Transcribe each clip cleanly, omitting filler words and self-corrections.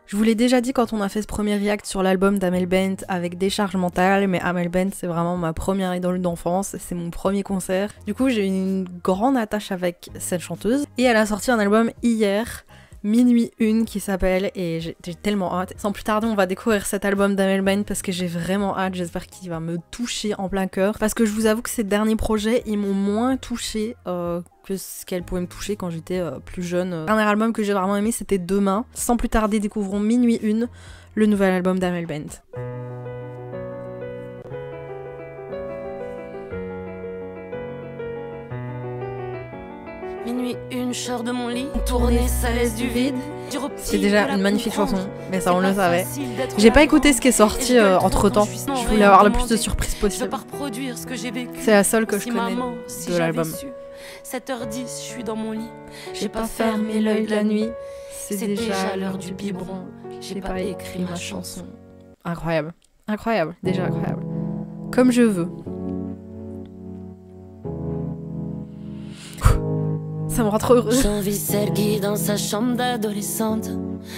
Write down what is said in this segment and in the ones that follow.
Je vous l'ai déjà dit quand on a fait ce premier react sur l'album d'Amel Bent avec Décharge Mentale, mais Amel Bent c'est vraiment ma première idole d'enfance, c'est mon premier concert. Du coup j'ai une grande attache avec cette chanteuse et elle a sorti un album hier, Minuit 1 qui s'appelle, et j'ai tellement hâte. Sans plus tarder on va découvrir cet album d'Amel Bent parce que j'ai vraiment hâte, j'espère qu'il va me toucher en plein cœur. Parce que je vous avoue que ces derniers projets ils m'ont moins touché que ce qu'elle pouvait me toucher quand j'étais plus jeune. Le dernier album que j'ai vraiment aimé c'était Demain. Sans plus tarder découvrons Minuit 1, le nouvel album d'Amel Bent. Minuit 1, je sors de mon lit, tourner ça laisse du vide. C'est déjà une magnifique chanson, mais ça on le savait. J'ai pas écouté ce qui est sorti entre temps, je voulais avoir le plus de surprises possible. C'est la seule que je connais de l'album. 7h10, je suis dans mon lit, j'ai pas fermé l'œil de la nuit. C'est déjà l'heure du biberon, j'ai pas écrit ma chanson. Incroyable, incroyable, déjà incroyable. Comme je veux. Ça me rend trop heureuse. J'envie celle qui dans sa chambre d'adolescente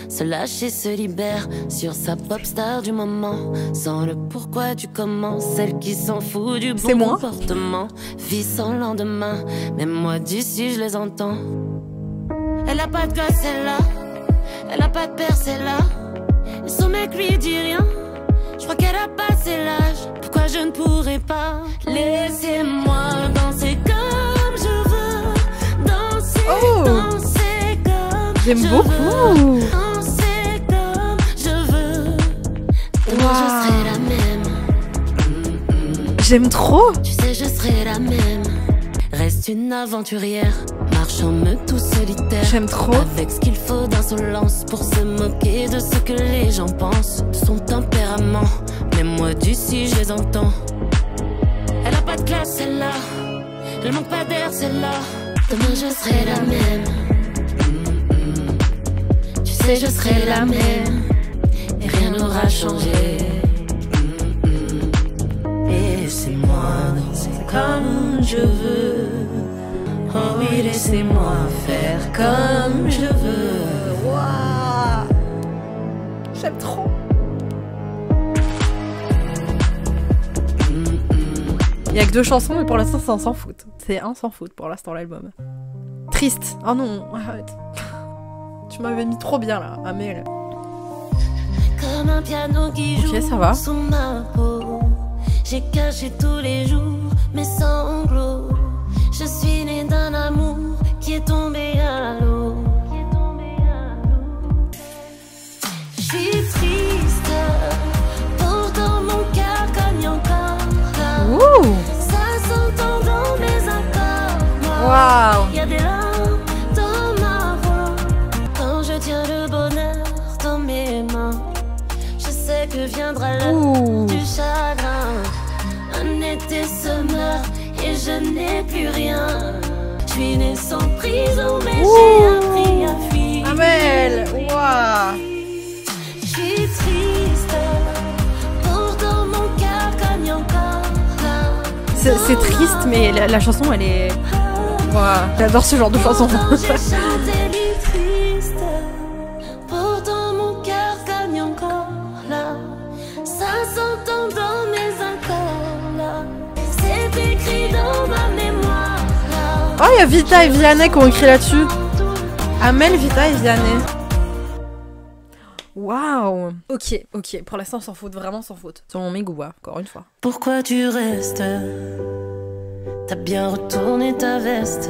se lâche et se libère sur sa pop star du moment, sans le pourquoi du comment. Celle qui s'en fout du bon comportement, vit sans lendemain. Même moi d'ici je les entends. Elle a pas de gosse celle-là, elle a pas de père celle-là, et son mec lui dit rien. Je crois qu'elle a passé l'âge. Pourquoi je ne pourrais pas? Laissez-moi danser comme je veux. Oh, j'aime beaucoup. Danser comme je veux. Demain je serai la même. J'aime trop. Tu sais je serai la même. Reste une aventurière, marchant me tout solitaire. J'aime trop. Avec ce qu'il faut d'insolence pour se moquer de ce que les gens pensent. Son tempérament, même moi d'ici je les entends. Elle a pas de classe celle-là, elle manque pas d'air celle-là. Demain je serai la même. Tu sais je serai la même, et rien n'aura changé. Laissez-moi danser comme je veux. Oh oui, laissez-moi faire comme je veux. Waouh, j'aime trop. Il y a que 2 chansons, mais pour l'instant c'est un sans foot. C'est un sans foot pour l'instant l'album. Triste. Oh non, arrête. Tu m'avais mis trop bien là, Amel. Comme un piano qui joue ça va. sous ma peau. J'ai caché tous les jours mes sanglots. Je suis née d'un amour qui est tombé à l'eau. Je suis triste, pourtant mon cœur cogne encore là. Ouh. Ça s'entend dans mes accords. Waouh. Y a des larmes dans ma voix quand je tiens le bonheur dans mes mains. Je sais que viendra l'heure du chagrin. Un été se meurt et je n'ai plus rien. Je suis née sans prison mais j'ai appris à fuir. Amel, waouh. Je suis triste, pourtant mon cœur cogne encore là. C'est triste, mais la chanson elle est... Waouh, j'adore ce genre de chanson. J'ai chanté les tristes, pourtant mon cœur cogne encore là. Ça s'entend dans mes accords là. C'est écrit dans ma mémoire là. Oh, il y a Vita et Vianney qui ont écrit là-dessus. Amel, Vita et Vianney. Waouh. Ok, ok, pour l'instant sans faute, vraiment sans faute. Selon mes goûts, encore une fois. Pourquoi tu restes? T'as bien retourné ta veste.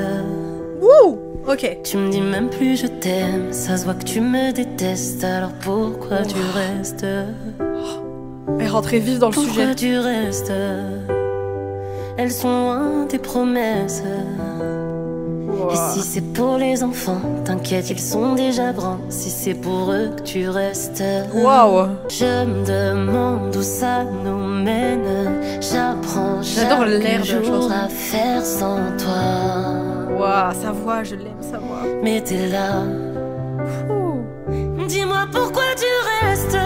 Wouh. Ok. Tu me dis même plus je t'aime. Ça se voit que tu me détestes. Alors pourquoi tu restes? Elle est rentrée vive dans le sujet. Pourquoi tu restes? Elles sont loin tes promesses. Wow. Et si c'est pour les enfants, t'inquiète, ils sont déjà grands. Si c'est pour eux que tu restes, waouh. je me demande où ça nous mène. J'apprends chaque jour à faire sans toi. Waouh, sa voix, je l'aime, sa voix. Mais t'es là. Dis-moi pourquoi tu restes.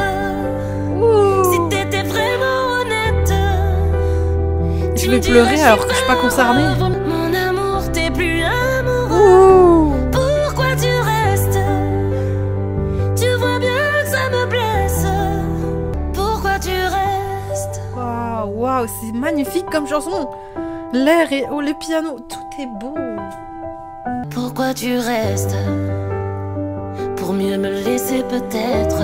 Si t'étais vraiment honnête. Je vais pleurer alors que je suis pas concernée. Mon amour, t'es plus amoureux. Pourquoi tu restes? Tu vois bien que ça Waouh, c'est magnifique comme chanson. L'air et le piano, tout est beau. Pourquoi tu restes? Pour mieux me laisser peut-être.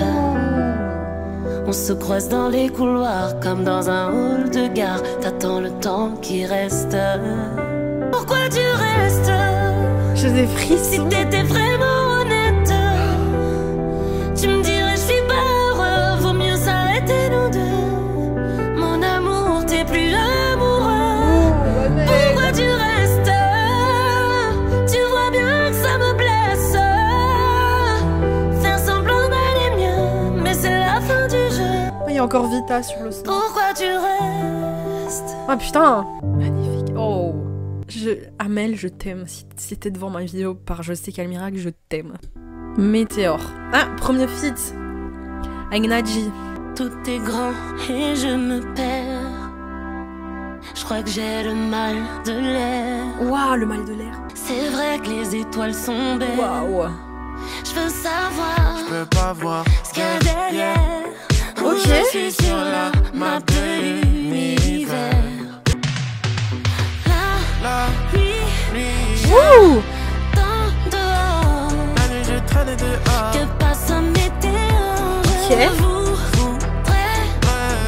On se croise dans les couloirs comme dans un hall de gare. T'attends le temps qui reste. Pourquoi tu restes? J'ai des frissons. Si t'étais vraiment honnête, tu me dirais je suis pas heureux. Vaut mieux s'arrêter nous deux. Mon amour, t'es plus amoureux. Pourquoi tu restes? Tu vois bien que ça me blesse. Faire semblant d'aller mieux, mais c'est la fin du jeu. Il y a encore Vita sur le son. Pourquoi tu restes? Ah putain, magnifique. Oh, Amel, je t'aime. Si t'es devant ma vidéo par Je sais quel miracle, je t'aime. Météore. Ah, premier feat. Avec Nadji. Tout est grand et je me perds. Je crois que j'ai le mal de l'air. Waouh, le mal de l'air. C'est vrai que les étoiles sont belles. Waouh. Je veux savoir. Je peux pas voir ce qu'il y a derrière. Ok. Je suis sur la map de l'univers. la Nuit, Wouh. j'attends dehors. la nuit, je traîne dehors. Que passe un météore. Ok. Vous voudrez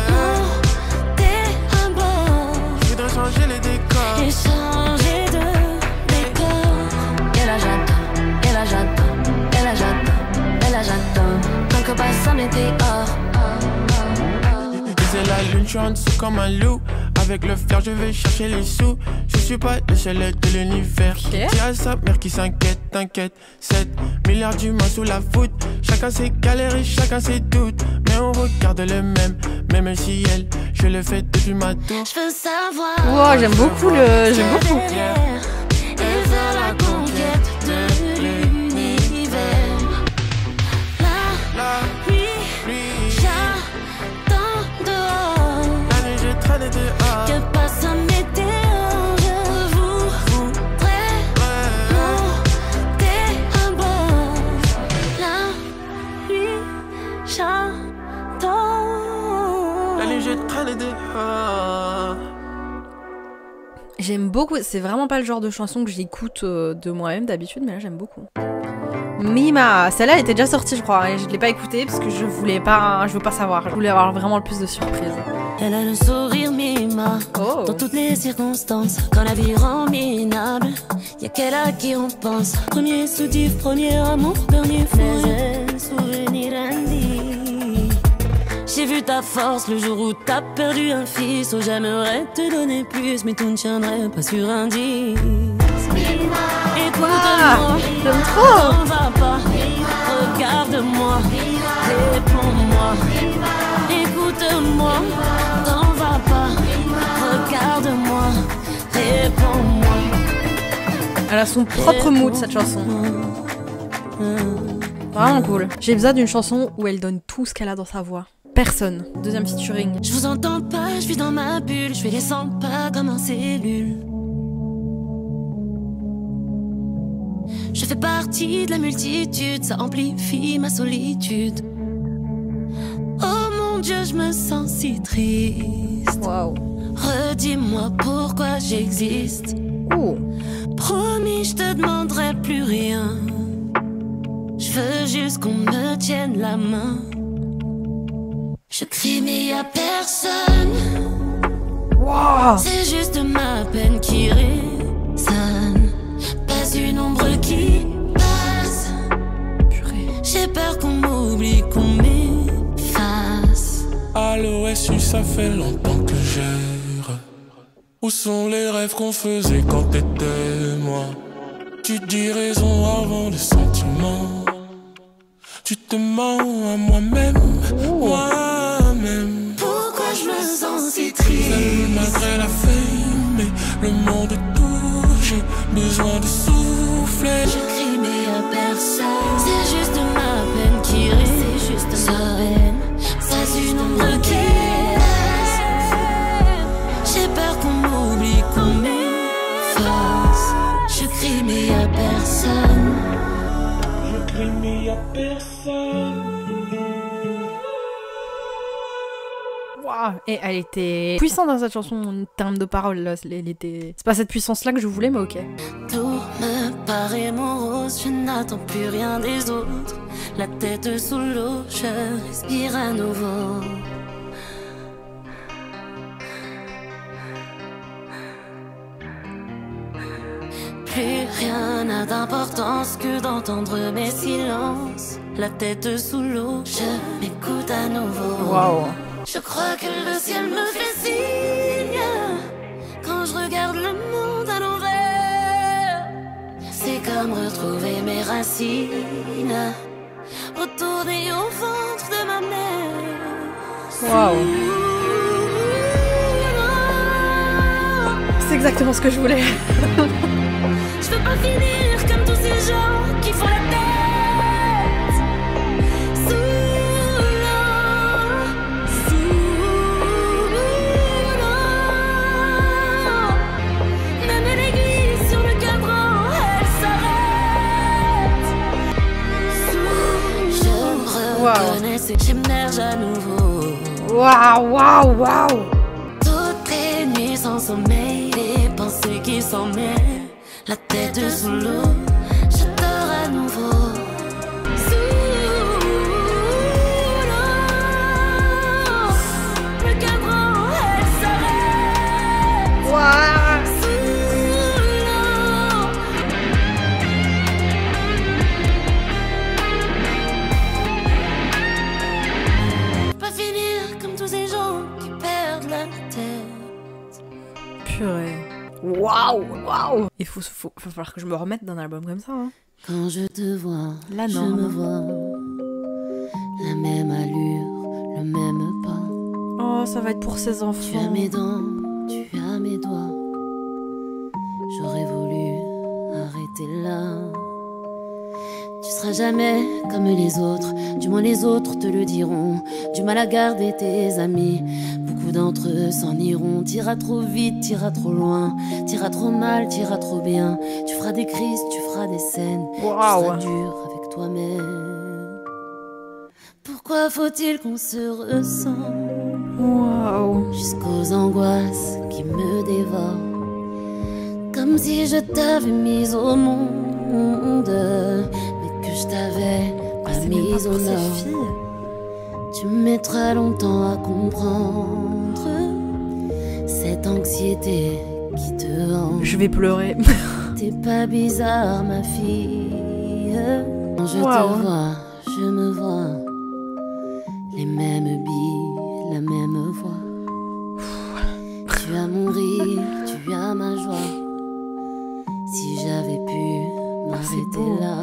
monter à bord. Je voudrais changer les décors. Et changer de décor. Et là j'attends, et là j'attends, et là j'attends, et là j'attends. Tant que passe un météore. C'est la lune, je suis en dessous comme un loup. Avec le fer, je vais chercher les sous. Je suis pas le seul de l'univers. Ok. Dis à sa mère qui s'inquiète, t'inquiète. 7 milliards d'humains sous la voûte. Chacun ses galères et chacun ses doutes. Mais on regarde le même si elle, je le fais depuis ma tour. Je veux savoir. Wow, j'aime beaucoup le. J'aime beaucoup. Et vers la conquête de l'univers. La nuit, j'attends dehors. la nuit, je traîne dehors. Que passe un météore. Je voudrais monter à bord. La nuit, j'attends. La nuit, je traîne dehors. J'aime beaucoup. C'est vraiment pas le genre de chanson que j'écoute de moi-même d'habitude, mais là j'aime beaucoup. Mima, celle-là elle était déjà sortie je crois, et je l'ai pas écoutée parce que je veux pas savoir. Je voulais avoir vraiment le plus de surprises. Elle a le sourire Mima. Oh. Dans toutes les circonstances, quand la vie rend minable, y'a qu'elle à qui on pense. Premier soutif, premier amour, dernier fou. Mais un souvenir indie. J'ai vu ta force le jour où t'as perdu un fils. Oh, j'aimerais te donner plus, mais tout ne tiendrait pas sur un disque. Écoute-moi, j'aime trop. t'en vas pas. Regarde-moi, réponds-moi. Écoute-moi, t'en vas pas. Regarde-moi, réponds-moi. Elle a son propre mood cette chanson. Vraiment cool. J'ai besoin d'une chanson où elle donne tout ce qu'elle a dans sa voix. Personne. Deuxième featuring. Je vous entends pas, je suis dans ma bulle. Je fais les 100 pas comme en cellule. Je fais partie de la multitude, ça amplifie ma solitude. Oh mon Dieu, je me sens si triste. Waouh. Redis-moi pourquoi j'existe. Oh. Promis, je te demanderai plus rien. Je veux juste qu'on me tienne la main. Je crie mais y a personne. Wow. C'est juste ma peine qui résonne. Pas une ombre qui passe. Purée. J'ai peur qu'on m'oublie, qu'on m'efface. À l'OSU, ça fait longtemps que j'erre. Où sont les rêves qu'on faisait quand t'étais moi? Tu dis raison avant les sentiments. Tu te mens à moi-même, moi-même. Pourquoi je me sens si triste? Seul malgré la faim, mais le monde est tout. J'ai besoin de souffler. Je crie mais y a personne. C'est juste ma peine qui reste. C'est juste ma peine. Pas une ombre qui reste. J'ai peur qu'on m'oublie, qu'on m'efface. Je crie mais y a personne. Je crie mais y a personne. Waouh. Waouh. Et elle était puissante dans cette chanson en termes de paroles. Là. C'est pas cette puissance-là que je voulais, mais ok. Tout me paraît morose, je n'attends plus rien des autres. La tête sous l'eau, je respire à nouveau. Plus rien n'a d'importance que d'entendre mes silences. La tête sous l'eau, je m'écoute à nouveau. Waouh. Je crois que le ciel me fait signe quand je regarde le monde à l'envers. C'est comme retrouver mes racines, retourner au ventre de ma mère. Waouh. C'est exactement ce que je voulais. Je veux pas finir comme tous ces gens qui font la tête sous l'eau, même l'église sur le cadran, elle s'arrête. Je reconnais, j'émerge à nouveau. Waouh, waouh, waouh. Toutes les nuits sans sommeil, les pensées qui s'en mêlent. La tête sous l'eau, je dors à nouveau. Sous l'eau, le cadran, elle s'arrête. Waouh. Sous l'eau. Pas finir comme tous ces gens qui perdent la tête. Purée. Waouh, waouh. Il faut falloir que je me remette d'un album comme ça. Hein. Quand je te vois, La je norme. me vois. La même allure, le même pas. Oh, ça va être pour ses Tu as enfants. mes dents, tu as mes doigts. J'aurais voulu arrêter là. Tu seras jamais comme les autres, du moins les autres te le diront. Du mal à garder tes amis, beaucoup d'entre eux s'en iront. T'iras trop vite, t'iras trop loin, t'iras trop mal, t'iras trop bien. Tu feras des crises, tu feras des scènes. Waouh. Tu seras dur avec toi-même. Pourquoi faut-il qu'on se ressente Waouh. jusqu'aux angoisses qui me dévorent? Comme si je t'avais mise au monde, mais que je t'avais pas C'est même pas mise pour au ses nord. filles. Tu mettras longtemps à comprendre cette anxiété qui te hante. Je vais pleurer. T'es pas bizarre, ma fille. Quand je Waouh. te vois, je me vois. Les mêmes billes, la même voix. Tu as mon rire, tu as ma joie. Si j'avais pu m'arrêter beau. là.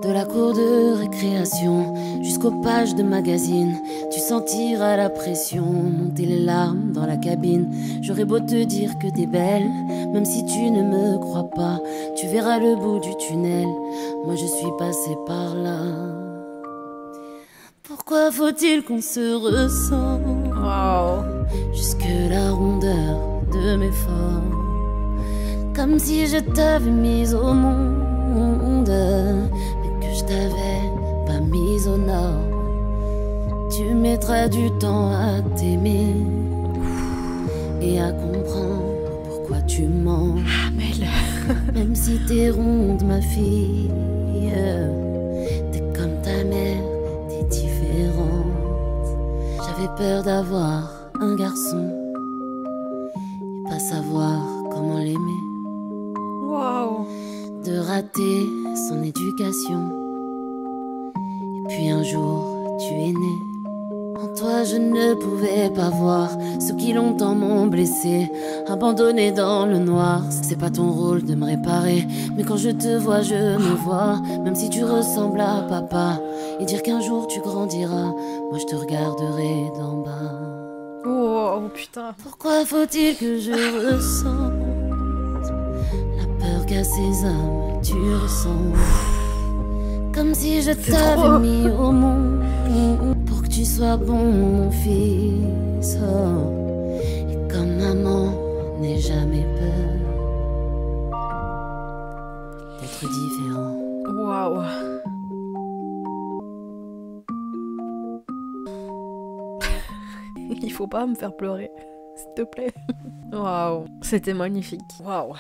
De la cour de récréation jusqu'aux pages de magazine, tu sentiras la pression monter les larmes dans la cabine. J'aurais beau te dire que t'es belle, même si tu ne me crois pas, tu verras le bout du tunnel. Moi je suis passée par là. Pourquoi faut-il qu'on se ressente Waouh. jusque la rondeur de mes formes? Comme si je t'avais mise au monde, mais que je t'avais pas mise au nord. Tu mettras du temps à t'aimer et à comprendre pourquoi tu mens. Amel. Même si t'es ronde, ma fille, t'es comme ta mère, t'es différente. J'avais peur d'avoir un garçon et pas savoir comment l'aimer. Waouh. De rater son éducation. Et puis un jour, tu es né. En toi, je ne pouvais pas voir ceux qui longtemps m'ont blessé, abandonné dans le noir. C'est pas ton rôle de me réparer, mais quand je te vois, je me vois. Même si tu ressembles à papa, et dire qu'un jour tu grandiras, moi je te regarderai d'en bas. Oh putain. Pourquoi faut-il que je ressente la peur qu'à ces hommes tu ressens? Comme si je trop. t'avais mis au monde pour que tu sois bon, mon fils. Oh. Et comme maman, n'aie jamais peur d'être différent. Waouh. Il faut pas me faire pleurer, s'il te plaît. Waouh, c'était magnifique. Waouh.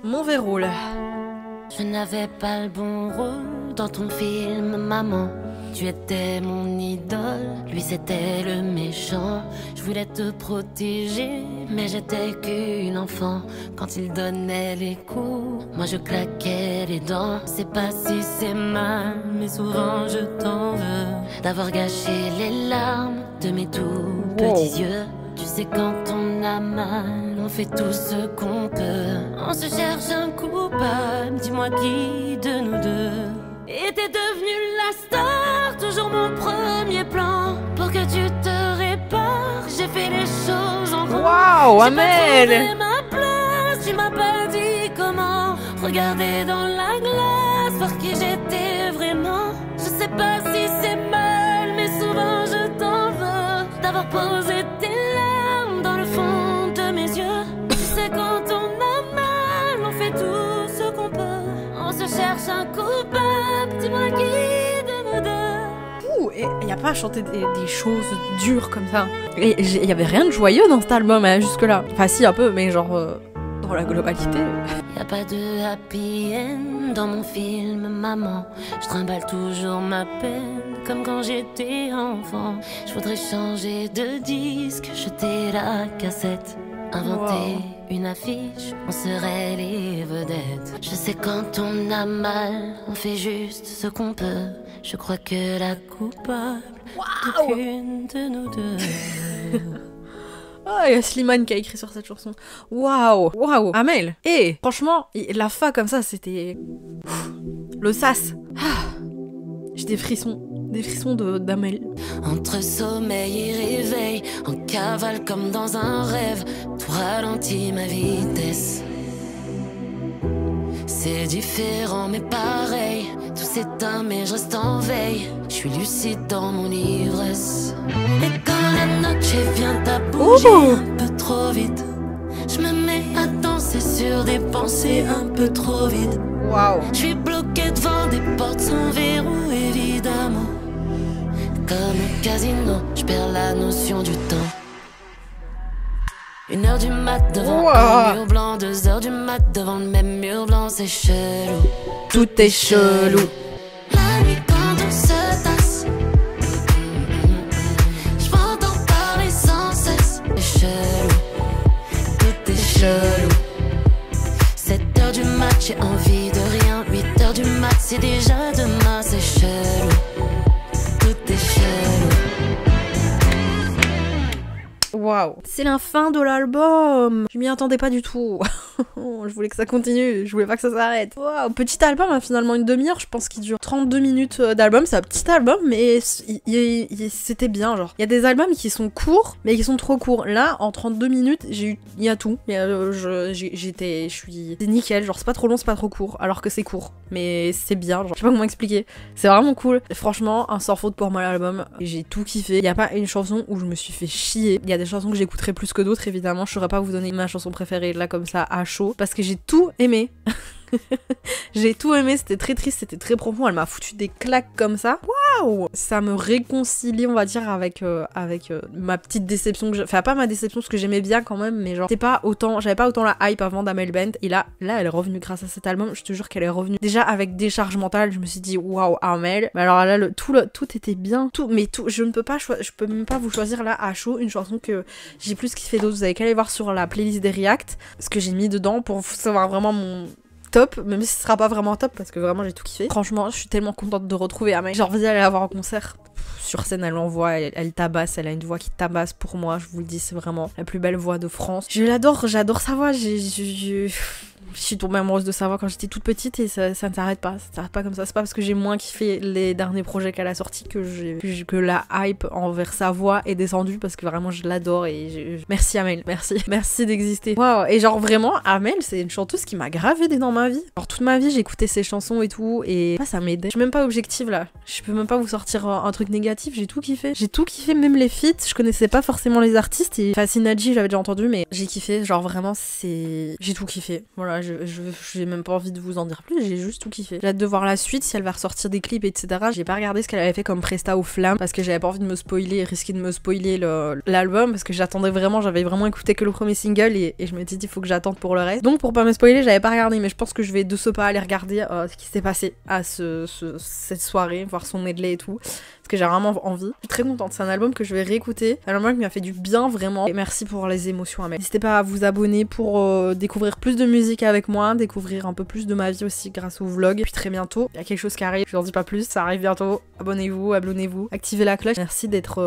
Mauvais rôle. Je n'avais pas le bon rôle dans ton film, maman. Tu étais mon idole, lui c'était le méchant. Je voulais te protéger, mais j'étais qu'une enfant. Quand il donnait les coups, moi je claquais les dents. C'est pas si c'est mal, mais souvent je t'en veux d'avoir gâché les larmes de mes tout petits yeux. Tu sais quand on a mal, on fait tout ce qu'on peut. On se cherche un coupable, dis-moi qui de nous deux était devenu la star, toujours mon premier plan. Pour que tu te répares, j'ai fait les choses en grand. Waouh, Amel! J'ai pas trouvé ma place, tu m'as pas dit comment. Regarder dans la glace, voir qui j'étais vraiment. Je sais pas si c'est mal, mais souvent je t'en veux d'avoir posé tes larmes dans le fond de mes yeux. Tu sais quand on a mal, on fait tout ce qu'on peut. On se cherche un coupable, dis-moi qui de nous deux. Et il n'y a pas à chanter des choses dures comme ça. Et il y avait rien de joyeux dans cet album hein, jusque là. Enfin si un peu, mais genre dans la globalité. Y a pas de happy end dans mon film, maman. Je trimballe toujours ma peine comme quand j'étais enfant. Je voudrais changer de disque, jeter la cassette, inventer une affiche, on serait les vedettes. Je sais quand on a mal, on fait juste ce qu'on peut. Je crois que la coupable, aucune de nous deux. Ah, il y a Slimane qui a écrit sur cette chanson. Waouh, waouh, Amel. Et franchement, la fa comme ça, c'était le sas. J'ai des frissons d'Amel. Entre sommeil et réveil, en cavale comme dans un rêve, tout ralentit ma vitesse. C'est différent mais pareil, tout s'éteint mais je reste en veille. Je suis lucide dans mon ivresse. Et quand la noche vient à bouger un peu trop vite, je me mets à danser sur des pensées un peu trop vides. Waouh. Je suis bloqué devant des portes sans verrou évidemment. Comme au casino, je perds la notion du temps. 1h du mat devant un mur blanc, 2h du mat devant le même mur blanc, c'est chelou. Tout est chelou. La nuit quand on se tasse, je m'entends parler sans cesse, c'est chelou. Tout est chelou. 7h du mat, j'ai envie de rien. 8h du mat, c'est déjà demain, c'est chelou. Tout est chelou. Waouh. C'est la fin de l'album. Je m'y attendais pas du tout. Je voulais que ça continue, je voulais pas que ça s'arrête. Waouh, petit album, hein, finalement une demi-heure, je pense qu'il dure 32 minutes d'album. C'est un petit album, mais c'était bien, genre. Il y a des albums qui sont courts, mais qui sont trop courts. Là, en 32 minutes, il y a tout. C'est nickel, genre c'est pas trop long, c'est pas trop court, alors que c'est court. Mais c'est bien, genre, je sais pas comment expliquer. C'est vraiment cool. Et franchement, un sans faute pour moi l'album. J'ai tout kiffé. Il y a pas une chanson où je me suis fait chier. Il y a des chansons que j'écouterai plus que d'autres, évidemment. Je saurais pas vous donner ma chanson préférée là comme ça à chaud, parce que j'ai tout aimé. J'ai tout aimé, c'était très triste, c'était très profond, elle m'a foutu des claques comme ça. Waouh! Ça me réconcilie, on va dire, avec ma petite déception que enfin pas ma déception, parce que j'aimais bien quand même, mais genre j'avais pas autant la hype avant d'Amel Bent, et là elle est revenue grâce à cet album. Je te jure qu'elle est revenue déjà avec Décharge mentale. Je me suis dit waouh, Amel. Mais alors là tout était bien, je peux même pas vous choisir là à chaud une chanson que j'ai plus kiffé d'autres. Vous avez qu'à aller voir sur la playlist des reacts ce que j'ai mis dedans pour savoir vraiment mon top, même si ce sera pas vraiment top, parce que vraiment j'ai tout kiffé. Franchement, je suis tellement contente de retrouver Amel. J'ai envie d'aller la voir en concert. Sur scène, elle envoie, elle tabasse, elle a une voix qui tabasse pour moi, je vous le dis, c'est vraiment la plus belle voix de France. Je l'adore, j'adore sa voix, je suis tombée amoureuse de sa voix quand j'étais toute petite, et ça ne s'arrête pas, comme ça. C'est pas parce que j'ai moins kiffé les derniers projets qu'elle a sortis que la hype envers sa voix est descendue, parce que vraiment je l'adore. Et merci Amel, merci d'exister. Waouh. Et genre vraiment Amel, c'est une chanteuse qui m'a grave aidée dans ma vie. Alors toute ma vie j'écoutais ses chansons et tout, et ça m'aidait. Je suis même pas objective là, je peux même pas vous sortir un truc négatif négatif, j'ai tout kiffé. J'ai tout kiffé, même les feats. Je connaissais pas forcément les artistes et Fascinaggi, j'avais déjà entendu, mais j'ai kiffé. Genre vraiment, j'ai tout kiffé. Voilà, j'ai même pas envie de vous en dire plus, j'ai juste tout kiffé. J'ai hâte de voir la suite, si elle va ressortir des clips, etc. J'ai pas regardé ce qu'elle avait fait comme presta aux Flammes parce que j'avais pas envie de me spoiler et risquer de me spoiler l'album parce que j'avais vraiment écouté que le premier single et je me dis il faut que j'attende pour le reste. Donc pour pas me spoiler, j'avais pas regardé, mais je pense que je vais de ce pas aller regarder ce qui s'est passé à cette soirée, voir son medley et tout. Parce que j'ai vraiment envie. Je suis très contente, c'est un album que je vais réécouter. Un album qui m'a fait du bien vraiment. Et merci pour les émotions, Amel. N'hésitez pas à vous abonner pour découvrir plus de musique avec moi, découvrir un peu plus de ma vie aussi grâce au vlog. Et puis très bientôt, il y a quelque chose qui arrive, je n'en dis pas plus, ça arrive bientôt. Abonnez-vous, activez la cloche. Merci d'être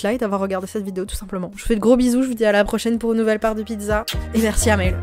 là et d'avoir regardé cette vidéo tout simplement. Je vous fais de gros bisous, je vous dis à la prochaine pour une nouvelle part de pizza. Et merci Amel.